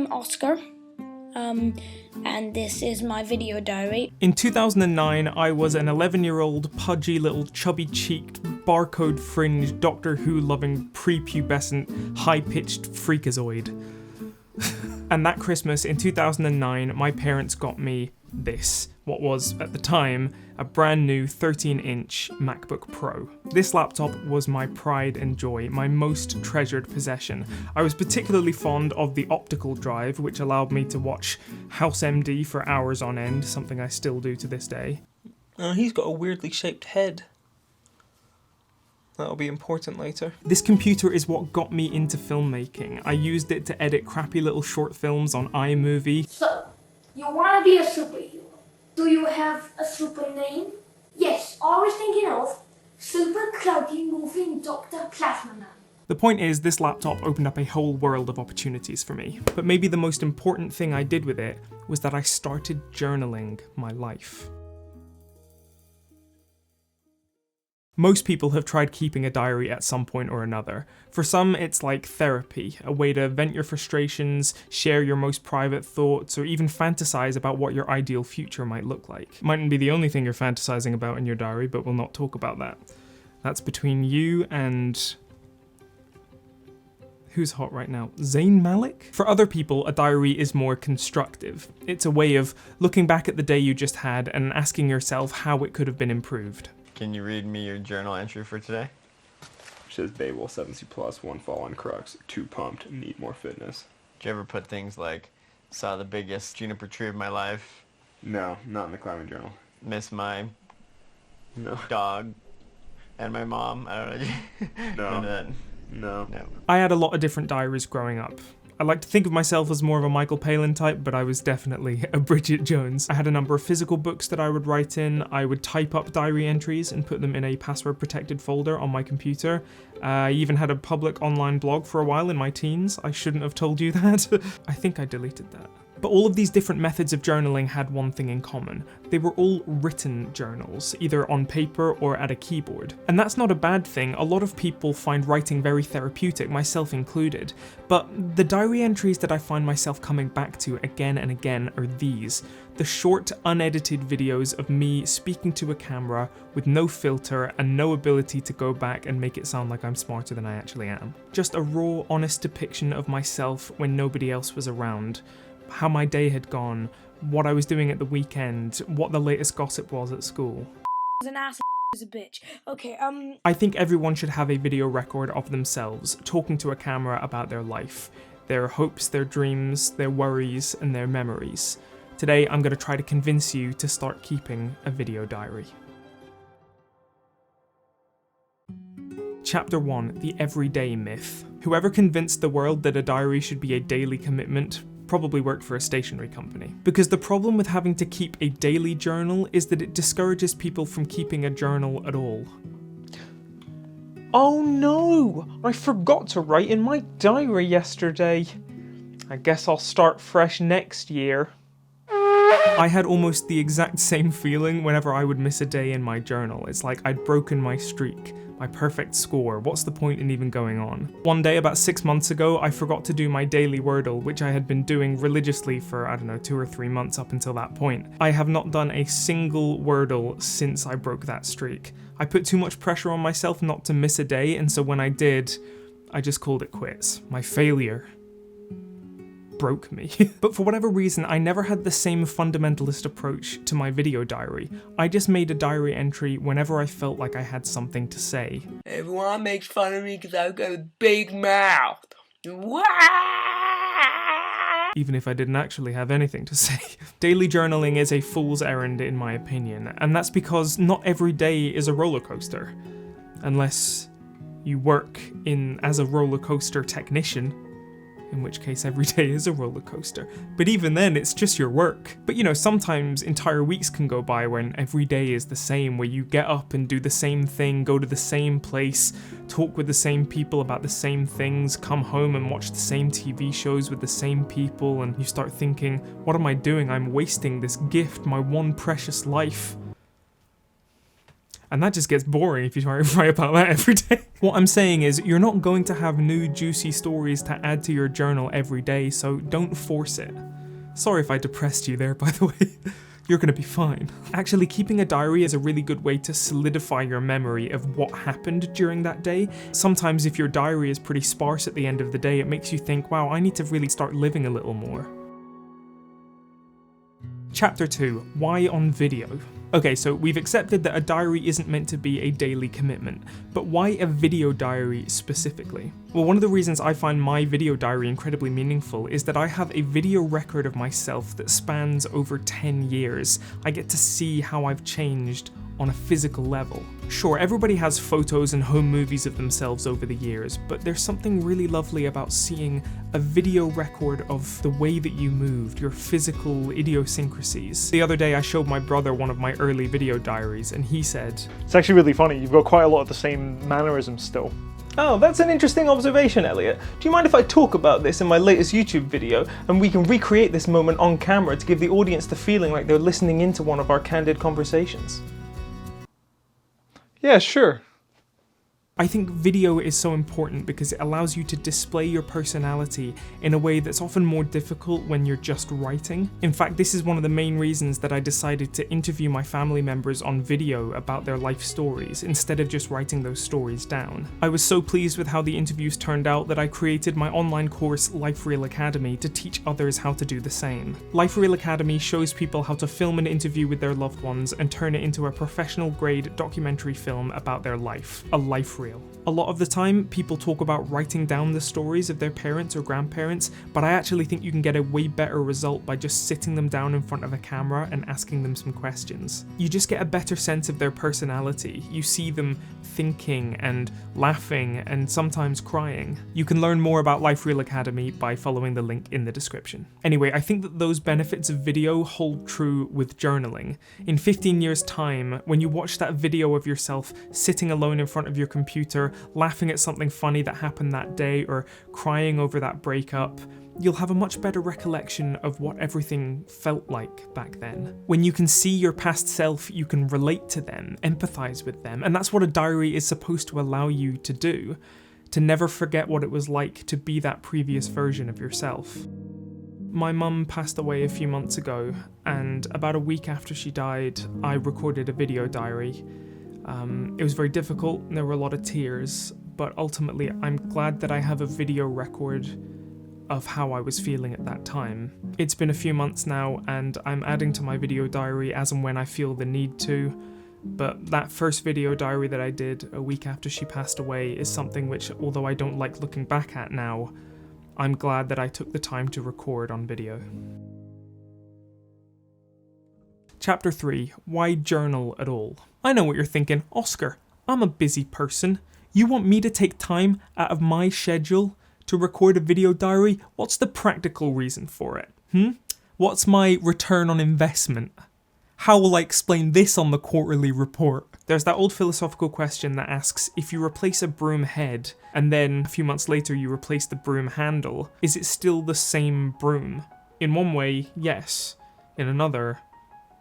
I'm Oscar, and this is my video diary. In 2009, I was an 11-year-old pudgy little chubby-cheeked, barcode-fringed, Doctor Who-loving, prepubescent, high-pitched freakazoid. And that Christmas in 2009, my parents got me this, what was, at the time, a brand new 13-inch MacBook Pro. This laptop was my pride and joy, my most treasured possession. I was particularly fond of the optical drive, which allowed me to watch House MD for hours on end, something I still do to this day. He's got a weirdly shaped head. That'll be important later. This computer is what got me into filmmaking. I used it to edit crappy little short films on iMovie. So, you want to be a superhero. Do you have a super name? Yes, I was thinking of Super Cloudy Moving Dr. Plasma Man. The point is, this laptop opened up a whole world of opportunities for me. But maybe the most important thing I did with it was that I started journaling my life. Most people have tried keeping a diary at some point or another. For some, it's like therapy, a way to vent your frustrations, share your most private thoughts, or even fantasize about what your ideal future might look like. Mightn't be the only thing you're fantasizing about in your diary, but we'll not talk about that. That's between you and... who's hot right now? Zayn Malik? For other people, a diary is more constructive. It's a way of looking back at the day you just had and asking yourself how it could have been improved. Can you read me your journal entry for today? It says Babel 7C+, 1 fall on Crux, 2 pumped, need more fitness. Did you ever put things like, saw the biggest juniper tree of my life? No, not in the climbing journal. Miss my No. dog and my mom? I don't know. No. No. I had a lot of different diaries growing up. I like to think of myself as more of a Michael Palin type, but I was definitely a Bridget Jones. I had a number of physical books that I would write in. I would type up diary entries and put them in a password-protected folder on my computer. I even had a public online blog for a while in my teens. I shouldn't have told you that. I think I deleted that. But all of these different methods of journaling had one thing in common. They were all written journals, either on paper or at a keyboard. And that's not a bad thing. A lot of people find writing very therapeutic, myself included. But the diary entries that I find myself coming back to again and again are these. The short, unedited videos of me speaking to a camera with no filter and no ability to go back and make it sound like I'm smarter than I actually am. Just a raw, honest depiction of myself when nobody else was around. How my day had gone, what I was doing at the weekend, what the latest gossip was at school. An ass is a bitch. Okay, I think everyone should have a video record of themselves talking to a camera about their life, their hopes, their dreams, their worries, and their memories. Today, I'm going to try to convince you to start keeping a video diary. Chapter 1, The Everyday Myth. Whoever convinced the world that a diary should be a daily commitment probably worked for a stationery company. Because the problem with having to keep a daily journal is that it discourages people from keeping a journal at all. Oh no! I forgot to write in my diary yesterday. I guess I'll start fresh next year. I had almost the exact same feeling whenever I would miss a day in my journal. It's like I'd broken my streak, my perfect score. What's the point in even going on? One day, about 6 months ago, I forgot to do my daily Wordle, which I had been doing religiously for, 2 or 3 months up until that point. I have not done a single Wordle since I broke that streak. I put too much pressure on myself not to miss a day, and so when I did, I just called it quits. My failure broke me. But for whatever reason, I never had the same fundamentalist approach to my video diary. I just made a diary entry whenever I felt like I had something to say. Everyone makes fun of me because I've got a big mouth. Wah! Even if I didn't actually have anything to say. Daily journaling is a fool's errand in my opinion, and that's because not every day is a roller coaster. Unless you work as a roller coaster technician, in which case every day is a roller coaster. But even then, it's just your work. But sometimes entire weeks can go by when every day is the same, where you get up and do the same thing, go to the same place, talk with the same people about the same things, come home and watch the same TV shows with the same people, and you start thinking, what am I doing? I'm wasting this gift, my one precious life. And that just gets boring if you try to write about that every day. What I'm saying is, you're not going to have new juicy stories to add to your journal every day, so don't force it. Sorry if I depressed you there, by the way. You're gonna be fine. Actually, keeping a diary is a really good way to solidify your memory of what happened during that day. Sometimes if your diary is pretty sparse at the end of the day, it makes you think, wow, I need to really start living a little more. Chapter 2, why on video? Okay, so we've accepted that a diary isn't meant to be a daily commitment, but why a video diary specifically? Well, one of the reasons I find my video diary incredibly meaningful is that I have a video record of myself that spans over 10 years. I get to see how I've changed on a physical level. Sure, everybody has photos and home movies of themselves over the years, but there's something really lovely about seeing a video record of the way that you moved, your physical idiosyncrasies. The other day I showed my brother one of my early video diaries, and he said, It's actually really funny, you've got quite a lot of the same mannerisms still. Oh, that's an interesting observation, Elliot. Do you mind if I talk about this in my latest YouTube video, and we can recreate this moment on camera to give the audience the feeling like they're listening into one of our candid conversations? Yeah, sure. I think video is so important because it allows you to display your personality in a way that's often more difficult when you're just writing. In fact, this is one of the main reasons that I decided to interview my family members on video about their life stories instead of just writing those stories down. I was so pleased with how the interviews turned out that I created my online course Life Real Academy to teach others how to do the same. Life Real Academy shows people how to film an interview with their loved ones and turn it into a professional grade documentary film about their life, a life reel. A lot of the time, people talk about writing down the stories of their parents or grandparents, but I actually think you can get a way better result by just sitting them down in front of a camera and asking them some questions. You just get a better sense of their personality. You see them thinking and laughing and sometimes crying. You can learn more about Life Real Academy by following the link in the description. Anyway, I think that those benefits of video hold true with journaling. In 15 years' time, when you watch that video of yourself sitting alone in front of your computer, laughing at something funny that happened that day or crying over that breakup, you'll have a much better recollection of what everything felt like back then. When you can see your past self, you can relate to them, empathize with them, and that's what a diary is supposed to allow you to do, to never forget what it was like to be that previous version of yourself. My mum passed away a few months ago, and about a week after she died, I recorded a video diary. It was very difficult, and there were a lot of tears, but ultimately I'm glad that I have a video record of how I was feeling at that time. It's been a few months now, and I'm adding to my video diary as and when I feel the need to, but that first video diary that I did a week after she passed away is something which, although I don't like looking back at now, I'm glad that I took the time to record on video. Chapter 3, why journal at all? I know what you're thinking, Oscar, I'm a busy person. You want me to take time out of my schedule to record a video diary? What's the practical reason for it? What's my return on investment? How will I explain this on the quarterly report? There's that old philosophical question that asks, if you replace a broom head and then a few months later you replace the broom handle, is it still the same broom? In one way, yes. In another,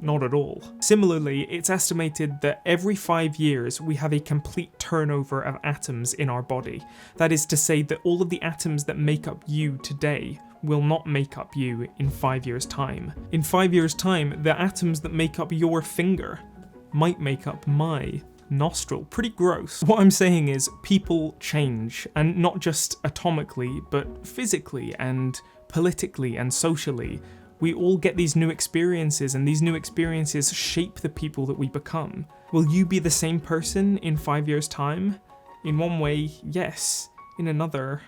not at all. Similarly, it's estimated that every 5 years we have a complete turnover of atoms in our body. That is to say that all of the atoms that make up you today will not make up you in 5 years' time. In 5 years' time, the atoms that make up your finger might make up my nostril. Pretty gross. What I'm saying is, people change, and not just atomically, but physically and politically and socially. We all get these new experiences, and these new experiences shape the people that we become. Will you be the same person in 5 years' time? In one way, yes. In another,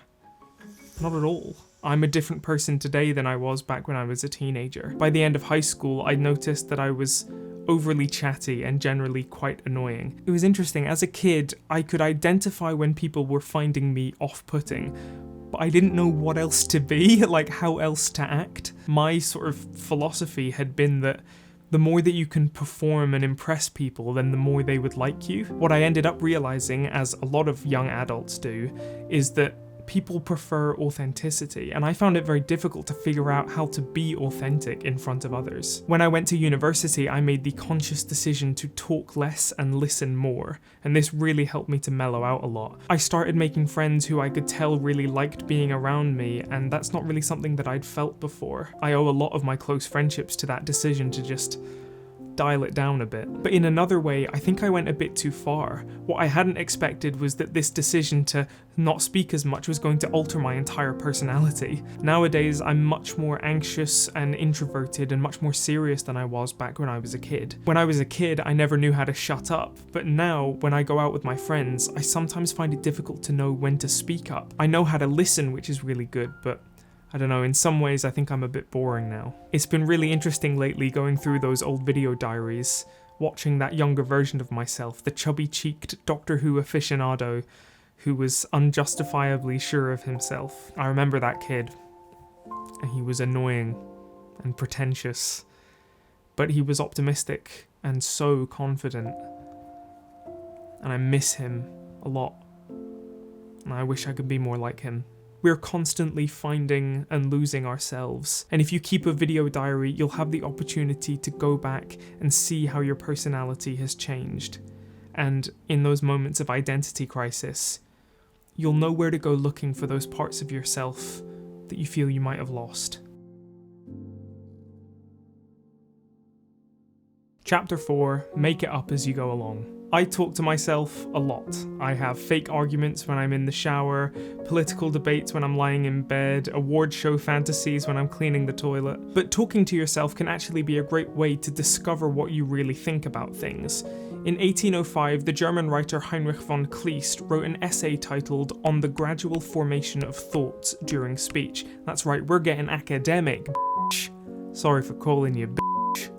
not at all. I'm a different person today than I was back when I was a teenager. By the end of high school, I noticed that I was overly chatty and generally quite annoying. It was interesting, as a kid, I could identify when people were finding me off-putting, but I didn't know what else to be, like how else to act. My sort of philosophy had been that the more that you can perform and impress people, then the more they would like you. What I ended up realizing, as a lot of young adults do, is that people prefer authenticity, and I found it very difficult to figure out how to be authentic in front of others. When I went to university, I made the conscious decision to talk less and listen more, and this really helped me to mellow out a lot. I started making friends who I could tell really liked being around me, and that's not really something that I'd felt before. I owe a lot of my close friendships to that decision to just dial it down a bit. But in another way, I think I went a bit too far. What I hadn't expected was that this decision to not speak as much was going to alter my entire personality. Nowadays, I'm much more anxious and introverted and much more serious than I was back when I was a kid. When I was a kid, I never knew how to shut up, but now, when I go out with my friends, I sometimes find it difficult to know when to speak up. I know how to listen, which is really good, but I don't know, in some ways I think I'm a bit boring now. It's been really interesting lately going through those old video diaries, watching that younger version of myself, the chubby-cheeked Doctor Who aficionado who was unjustifiably sure of himself. I remember that kid, and he was annoying and pretentious, but he was optimistic and so confident, and I miss him a lot, and I wish I could be more like him. We're constantly finding and losing ourselves, and if you keep a video diary, you'll have the opportunity to go back and see how your personality has changed. And in those moments of identity crisis, you'll know where to go looking for those parts of yourself that you feel you might have lost. Chapter 4, Make it up as you go along. I talk to myself a lot. I have fake arguments when I'm in the shower, political debates when I'm lying in bed, award show fantasies when I'm cleaning the toilet. But talking to yourself can actually be a great way to discover what you really think about things. In 1805, the German writer Heinrich von Kleist wrote an essay titled On the Gradual Formation of Thoughts During Speech. That's right, we're getting academic, bitch. Sorry for calling you bitch.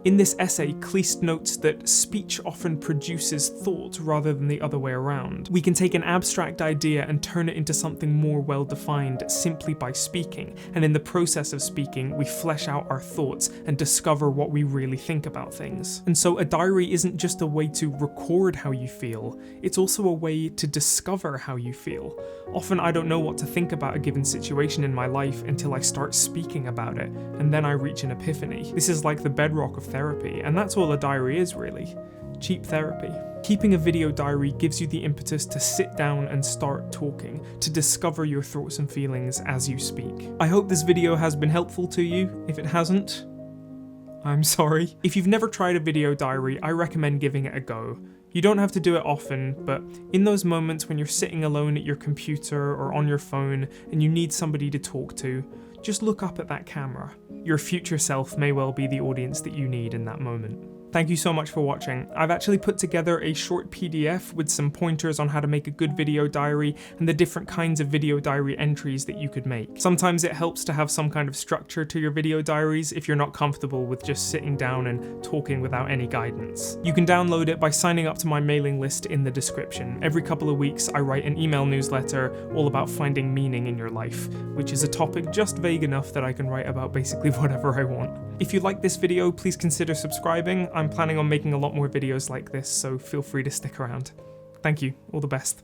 In this essay, Kleist notes that speech often produces thought rather than the other way around. We can take an abstract idea and turn it into something more well-defined simply by speaking, and in the process of speaking, we flesh out our thoughts and discover what we really think about things. And so a diary isn't just a way to record how you feel, it's also a way to discover how you feel. Often I don't know what to think about a given situation in my life until I start speaking about it, and then I reach an epiphany. This is like the bedrock of therapy, and that's all a diary is really. Cheap therapy. Keeping a video diary gives you the impetus to sit down and start talking, to discover your thoughts and feelings as you speak. I hope this video has been helpful to you. If it hasn't, I'm sorry. If you've never tried a video diary, I recommend giving it a go. You don't have to do it often, but in those moments when you're sitting alone at your computer or on your phone and you need somebody to talk to, just look up at that camera. Your future self may well be the audience that you need in that moment. Thank you so much for watching. I've actually put together a short PDF with some pointers on how to make a good video diary and the different kinds of video diary entries that you could make. Sometimes it helps to have some kind of structure to your video diaries if you're not comfortable with just sitting down and talking without any guidance. You can download it by signing up to my mailing list in the description. Every couple of weeks I write an email newsletter all about finding meaning in your life, which is a topic just vague enough that I can write about basically whatever I want. If you like this video, please consider subscribing. I'm planning on making a lot more videos like this, so feel free to stick around. Thank you, all the best.